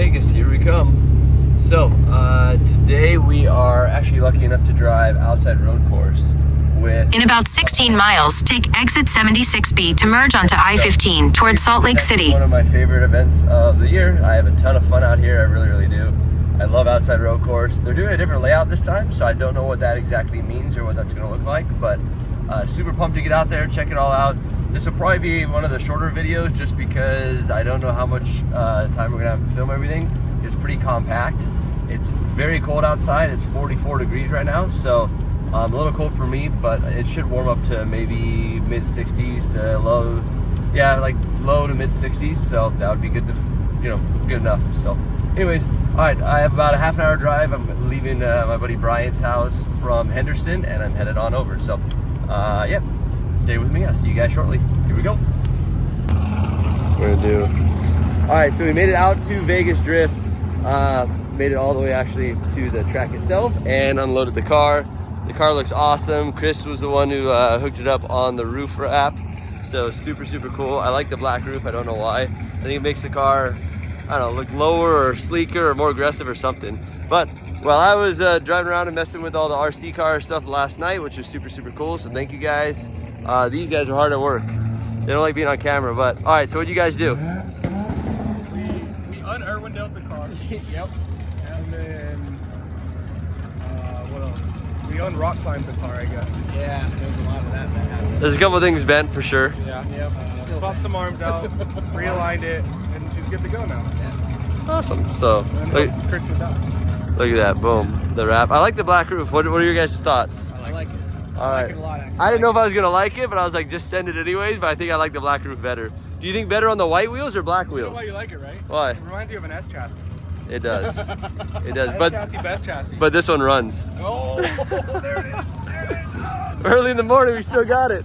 Vegas, here we come. So, today we are actually lucky enough to drive outside road course with... In about 16 miles, take exit 76B to merge onto I-15 towards Salt Lake City. One of my favorite events of the year. I have a ton of fun out here, I really do. I love outside road course. They're doing a different layout this time, so I don't know what that exactly means or what that's gonna look like, but super pumped to get out there, check it all out. This will probably be one of the shorter videos just because I don't know how much time we're gonna have to film everything. It's pretty compact. It's very cold outside. It's 44 degrees right now, so a little cold for me, but it should warm up to maybe mid 60s to low, yeah, like low to mid 60s. So that would be good to, good enough. So anyways, all right, I have about a half an hour drive. I'm leaving my buddy Brian's house from Henderson and I'm headed on over. So yeah, stay with me. I'll see you guys shortly. Here we go. We're gonna do. All right, so we made it out to Vegas Drift. Made it all the way actually to the track itself and unloaded the car. The car looks awesome. Chris was the one who hooked it up on the roof wrap. So super cool. I like the black roof. I don't know why. I think it makes the car, I don't know, look lower or sleeker or more aggressive or something. But while I was driving around and messing with all the RC car stuff last night, which was super cool, so thank you guys. These guys are hard at work. They don't like being on camera, but all right, so what'd you guys do? We un-Irwined out the car. Yep. And then, what else? We un-rock climbed the car, I guess. Yeah, there's a lot of that happened. There's a couple of things bent for sure. Yeah. Yep. Swapped some arms out, realigned it, and she's good to go now. Yeah. Awesome. So, look at that, boom, the wrap. I like the black roof. What are your guys' thoughts? I like it. All right. I like it a lot, actually. I didn't know if I was gonna like it, but I was like, just send it anyways. But I think I like the black roof better. Do you think better on the white wheels or black You know wheels? why you like it, right? Why? It reminds you of an S chassis. It does. It does. S chassis, best chassis. But this one runs. Oh, there it is. There it is. Early in the morning, we still got it.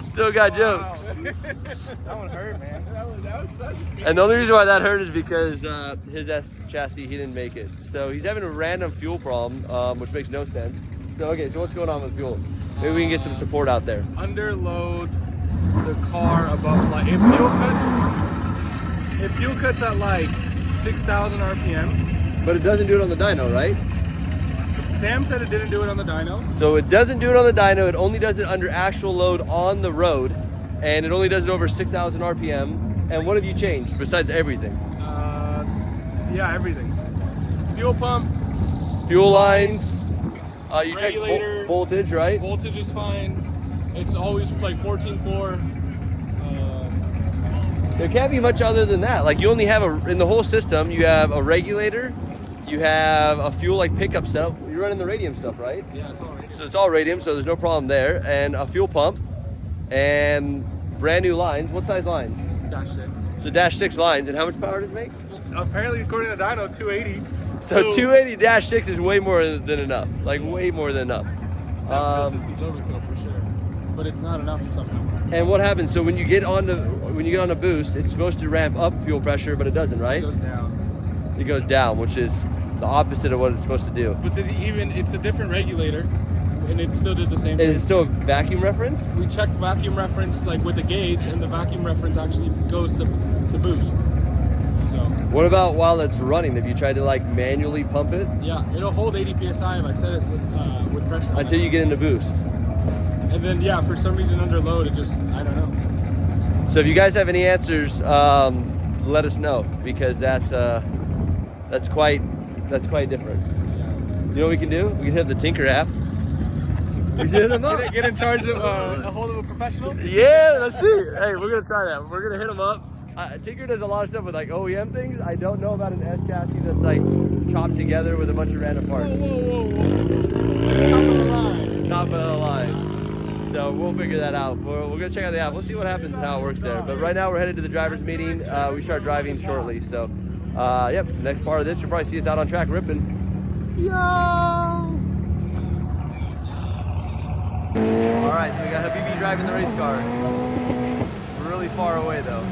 Still got jokes. That one hurt, man. That was such a... And the only reason why that hurt is because his S chassis, he didn't make it. So he's having a random fuel problem, which makes no sense. So okay, so what's going on with fuel? Maybe we can get some support out there. Underload the car above, like, if fuel cuts at like 6,000 RPM. But it doesn't do it on the dyno, right? Sam said it didn't do it on the dyno. So it doesn't do it on the dyno, it only does it under actual load on the road, and it only does it over 6,000 RPM. And what have you changed besides everything? Yeah, everything. Fuel pump. Fuel lines. You check Regulator. voltage, right? Voltage is fine. It's always like 14.4. There can't be much other than that. Like you only have in the whole system, you have a regulator, you have a fuel like pickup setup. You're running the radium stuff, right? Yeah, it's all radium. So it's all radium, so there's no problem there. And a fuel pump and brand new lines. What size lines? It's dash 6. So dash 6 lines. And how much power does it make? Apparently, according to dyno, 280. So 280 dash 6 is way more than enough. Like way more than enough. That fuel system's overkill for sure, but it's not enough somehow. And what happens? So when you get on the boost, it's supposed to ramp up fuel pressure, but it doesn't, right? It goes down. It goes down, which is the opposite of what it's supposed to do. But it's a different regulator, and it still did the same thing. Is it still a vacuum reference? We checked vacuum reference like with the gauge, and the vacuum reference actually goes to boost. So. What about while it's running? Have you tried to like manually pump it? Yeah, it'll hold 80 psi if I set it with pressure. Until you get into boost. And then yeah, for some reason under load, it just, I don't know. So if you guys have any answers, let us know, because that's quite different. Yeah. You know what we can do? We can hit the Tinker app. We should hit them up. Get in charge of a hold of a professional. Yeah, let's see. Hey, we're gonna try that. We're gonna hit them up. Tinker does a lot of stuff with like OEM things. I don't know about an S chassis that's like chopped together with a bunch of random parts. Whoa. Top of the line. Top of the line. So we'll figure that out. We're gonna check out the app. We'll see what happens and how it works there. But right now we're headed to the driver's meeting. We start driving shortly. So, yep. Next part of this, you'll probably see us out on track ripping. Yo! All right, so we got Habibi driving the race car. We're really far away though.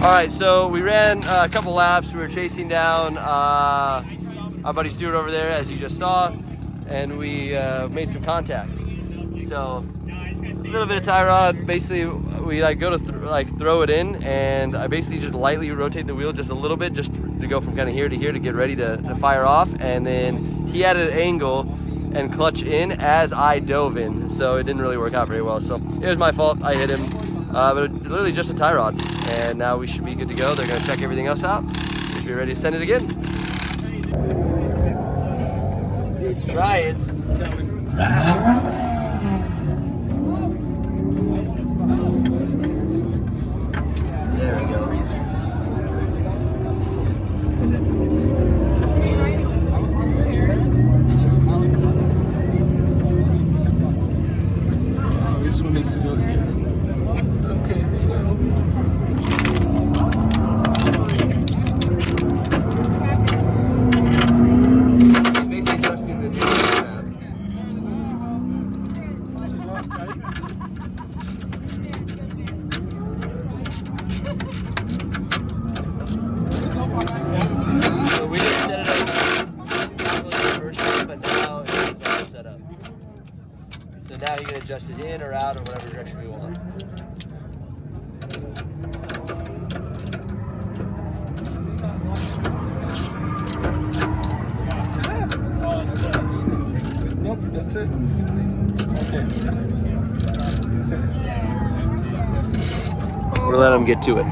All right, so we ran a couple laps. We were chasing down our buddy Stuart over there, as you just saw, and we made some contact. So a little bit of tie rod. Basically, we like go to throw it in, and I basically just lightly rotate the wheel just a little bit, just to go from kind of here to here to get ready to fire off. And then he added an angle and clutch in as I dove in, so it didn't really work out very well. So it was my fault. I hit him, but literally just a tie rod. And now we should be good to go. They're gonna check everything else out. We should be ready to send it again. Let's try it. There we go. This one needs to go here. Okay, so. Basically adjusting the tab. So we just set it up. That was the first one, but now it's all set up. So now you can adjust it in or out or whatever direction we want. Nope, that's it. Okay. We'll let them get to it.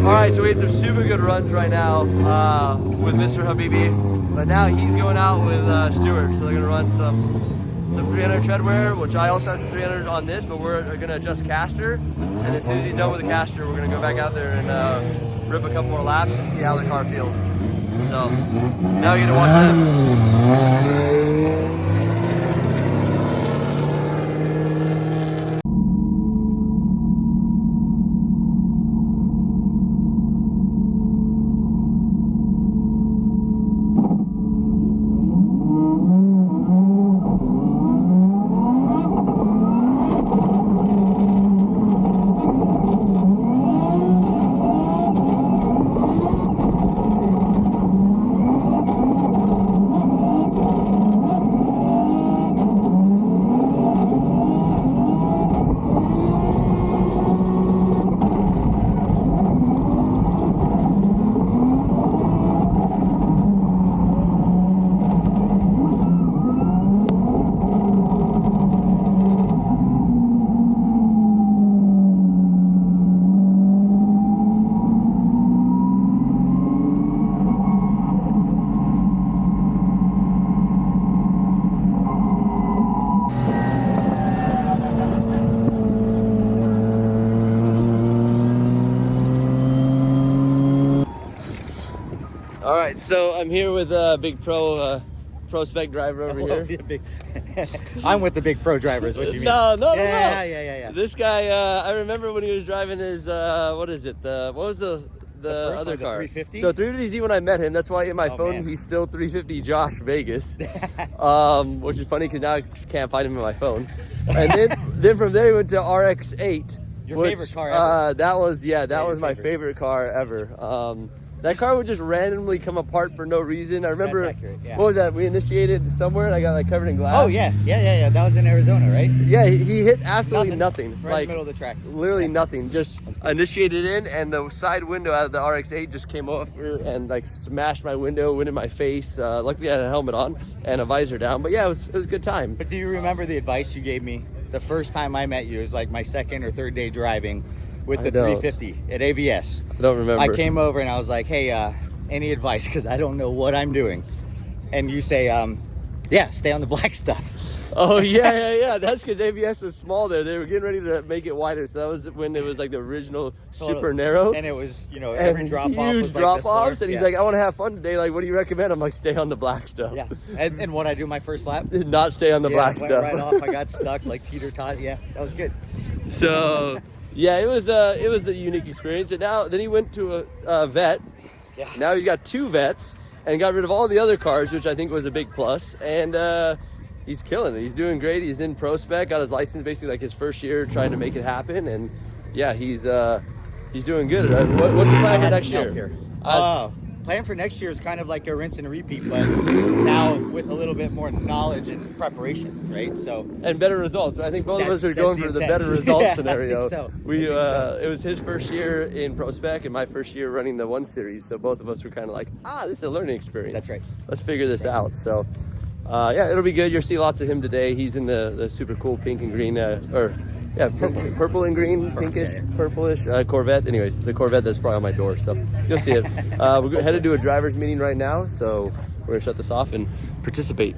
Alright, so we had some super good runs right now with Mr. Habibi, but now he's going out with Stuart, so they're going to run some 300 treadwear, which I also have some 300 on this, but we're going to adjust caster, and as soon as he's done with the caster, we're going to go back out there and rip a couple more laps and see how the car feels. So, now you get to watch that. All right, so I'm here with a big pro spec driver over here. I'm with the big pro drivers. What you mean? No. Yeah. This guy, I remember when he was driving his, what is it? What was the first other one, the car? 350? So 350Z when I met him. That's why in my phone man. he's still 350 Josh Vegas, which is funny because now I can't find him in my phone. And then from there he went to RX-8. Your favorite car ever. That was my favorite car ever. That car would just randomly come apart for no reason. I remember, That's accurate, yeah. what was that? We initiated somewhere and I got like covered in glass. Oh yeah. That was in Arizona, right? Yeah, he hit absolutely nothing. Right in Like the middle of the track. literally nothing. Just initiated in, and the side window out of the RX-8 just came over and like smashed my window, went in my face. Luckily I had a helmet on and a visor down. But yeah, it was a good time. But do you remember the advice you gave me the first time I met you? It was like my second or third day driving with the I don't. 350 at AVS. I don't remember. I came over and I was like, hey, any advice? Because I don't know what I'm doing. And you say, yeah, stay on the black stuff. Oh yeah. That's because ABS was small there. They were getting ready to make it wider, so that was when it was like the original super narrow. And it was, every and drop off huge was like drop this offs. far. And he's Yeah. like, I want to have fun today. Like, what do you recommend? I'm like, stay on the black stuff. Yeah. And what I do my first lap? Did not stay on the black went stuff. right off. I got stuck like teeter-tot. Yeah, that was good. So yeah, it was a unique experience. And then he went to a vet. Yeah. Now he's got 2 vets and got rid of all the other cars, which I think was a big plus. And he's killing it. He's doing great. He's in pro spec, got his license basically like his first year, trying to make it happen. And yeah, he's doing good. What's the plan for next year? Plan for next year is kind of like a rinse and repeat, but now with a little bit more knowledge and preparation, right? So And better results. I think both of us are That's going the for the intent. better results Yeah, I scenario. think so. We I think so. It was his first year in Pro Spec and my first year running the 1 Series. So both of us were kind of like, this is a learning experience. That's right. Let's figure this out. So yeah, it'll be good. You'll see lots of him today. He's in the super cool pink and green, purple and green, pinkish, purplish Corvette. Anyways, the Corvette that's probably on my door. So you'll see it. We're headed to a driver's meeting right now. So we're gonna shut this off and participate.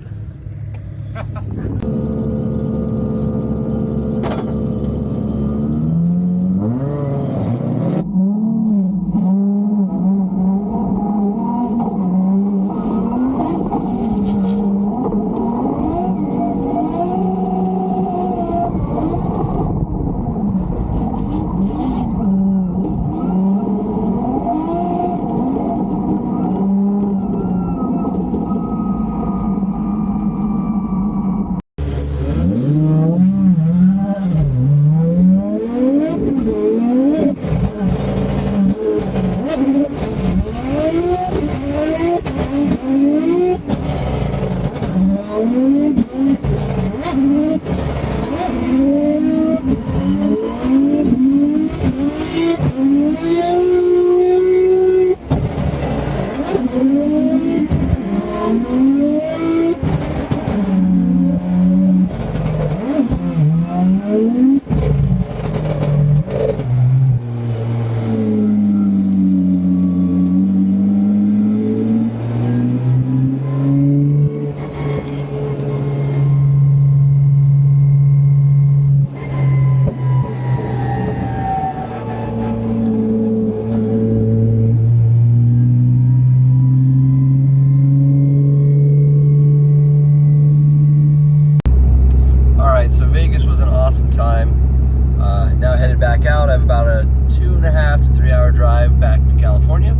out. I have about a 2.5 to 3 hour drive back to California,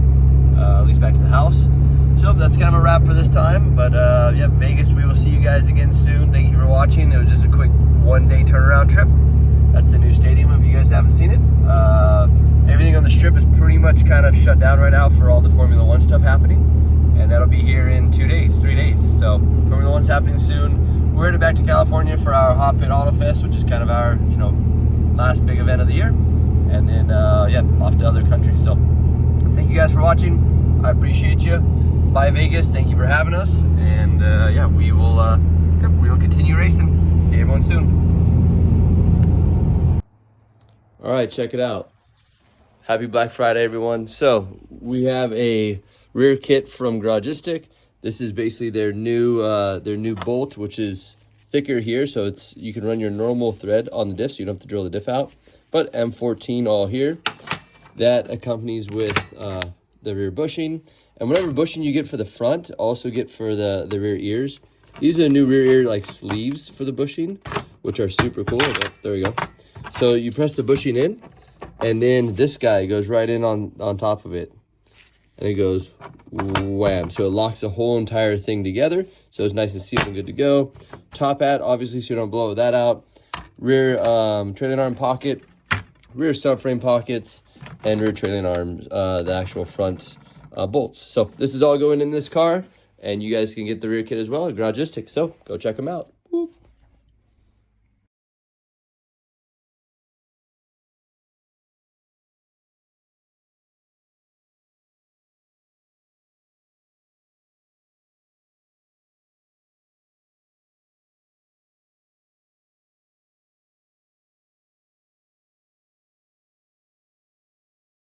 at least back to the house. So that's kind of a wrap for this time. But yeah, Vegas, we will see you guys again soon. Thank you for watching. It was just a quick one-day turnaround trip. That's the new stadium if you guys haven't seen it. Everything on the strip is pretty much kind of shut down right now for all the Formula One stuff happening. And that'll be here in 2 days, 3 days. So Formula One's happening soon. We're headed back to California for our Hot Pit Auto Fest, which is kind of our, you know, last big event of the year. And then, yeah, off to other countries. So thank you guys for watching. I appreciate you. Bye Vegas, thank you for having us. And yeah, we will continue racing. See everyone soon. All right, check it out. Happy Black Friday, everyone. So we have a rear kit from Garagistic. This is basically their new bolt, which is thicker here, so you can run your normal thread on the diff, so you don't have to drill the diff out. But M14 all here. That accompanies with the rear bushing, and whatever bushing you get for the front, also get for the rear ears. These are the new rear ear like sleeves for the bushing, which are super cool. Oh, there we go. So you press the bushing in, and then this guy goes right in on top of it. And it goes wham. So it locks the whole entire thing together. So it's nice and sealed and good to go. Top hat, obviously, so you don't blow that out. Rear trailing arm pocket, rear subframe pockets, and rear trailing arms, the actual front bolts. So this is all going in this car, and you guys can get the rear kit as well at Garagistic. So go check them out. Whoop.